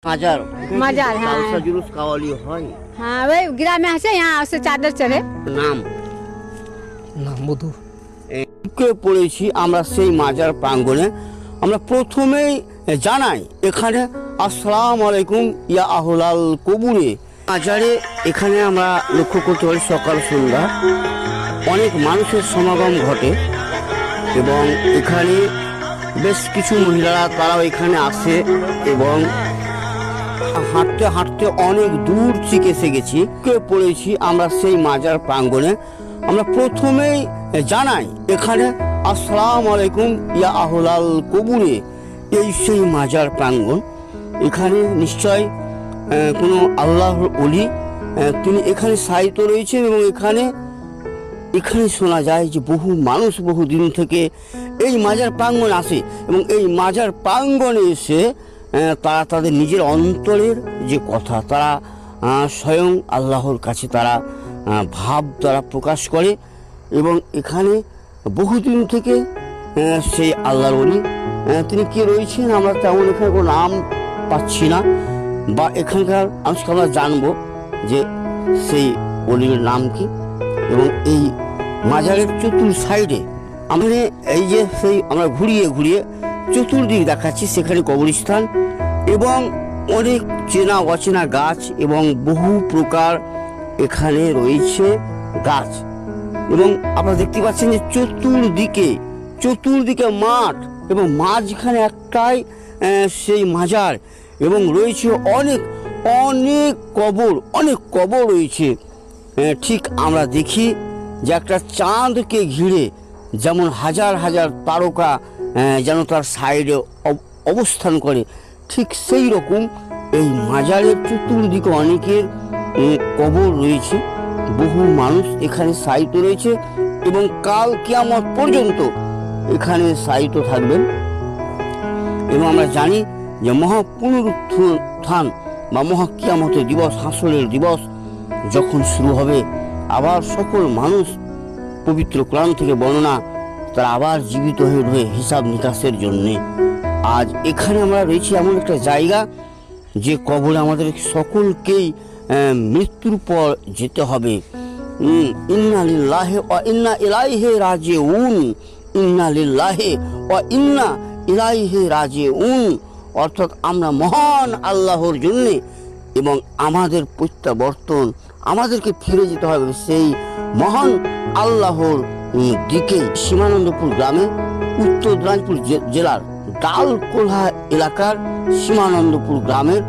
মাজার মাজার, হ্যাঁ। জালসা জুলুস কাওয়ালি হয়। हाँ वही ग्राम में है यहाँ से चादर चढ़े নাম মধু ঢুকে পড়েছি আমরা সেই মাজার প্রাঙ্গণে। আমরা প্রথমেই জানাই এখানে আসসালামু আলাইকুম ইয়া আহলাল কবুরে মাজারে। এখানে আমরা লক্ষ্য করতে পারি সকাল সন্ধ্যা অনেক মানুষের সমাগম ঘটে এবং এখানে বেশ কিছু মহিলারা তারাও এখানে আসে এবং হাঁটতে হাঁটতে অনেক দূর থেকে এসে গেছি পড়েছি আমরা সেই মাজার প্রাঙ্গণে। আমরা প্রথমেই জানাই এখানে আসসালামু আলাইকুম ইয়া আহলাল কবুরে, এই সেই মাজার প্রাঙ্গণ। এখানে নিশ্চয় কোনো আল্লাহর ওলি তিনি এখানে শায়িত রয়েছেন এবং এখানে শোনা যায় যে বহু মানুষ বহু দিন থেকে এই মাজার প্রাঙ্গণে আসে এবং এই মাজার প্রাঙ্গণে এসে তারা তাদের নিজের অন্তরের যে কথা তারা স্বয়ং আল্লাহর কাছে তারা ভাব দ্বারা প্রকাশ করে এবং এখানে বহুদিন থেকে সেই আল্লাহর ওলি তিনি কে রয়েছেন আমরা তেমন এখানে কোনো নাম পাচ্ছি না বা এখানকার মানুষকে আমরা জানবো যে সেই ওলির নাম কি। এবং এই মাজারের চতুর সাইডে আমরা এই যে সেই আমরা ঘুরিয়ে ঘুরিয়ে চতুর্দিক দেখাচ্ছি সেখানে কবরস্থান এবং অনেক চেনা অচেনা গাছ এবং বহু প্রকার এখানে রয়েছে গাছ এবং আপনারা দেখতে পাচ্ছেন যে চতুর্দিকে মাঠ এবং মাঝখানে একটাই সেই মাজার এবং রয়েছে অনেক অনেক কবর রয়েছে। ঠিক আমরা দেখি যে একটা চাঁদকে ঘিরে যেমন হাজার হাজার তারকা যেন তার সাইডে অবস্থান করে, ঠিক সেই রকম এই মাজারের চতুর্দিকে অনেকের কবর রয়েছে। বহু মানুষ এখানে শায়িত রয়েছে এবং কাল কিয়ামত পর্যন্ত এখানে শায়িত থাকবেন। এবং আমরা জানি যে মহা পুনরুত্থান বা মহা কিয়ামতের দিবস, হাসরের দিবস যখন শুরু হবে আবার সকল মানুষ পবিত্র কোরআন থেকে বর্ণনা তারা আবার জীবিত হয়ে উঠবে হিসাব নিকাশের জন্যে। আজ এখানে আমরা রয়েছি এমন একটা জায়গা যে কবরে আমাদের সকলকেই মৃত্যুর পর যেতে হবে। ইন্না লিল্লাহি ওয়া ইন্না ইলাইহি রাজিউন, ইন্না লিল্লাহি ওয়া ইন্না ইলাইহি রাজিউন, অর্থাৎ আমরা মহান আল্লাহর জন্যে এবং আমাদের প্রত্যাবর্তন আমাদেরকে ফিরে যেতে হবে সেই মহান আল্লাহর দিকে। সীমানন্দপুর গ্রামে উত্তর দিনাজপুর জেলার ডালকোলা এলাকার সীমানন্দপুর গ্রামের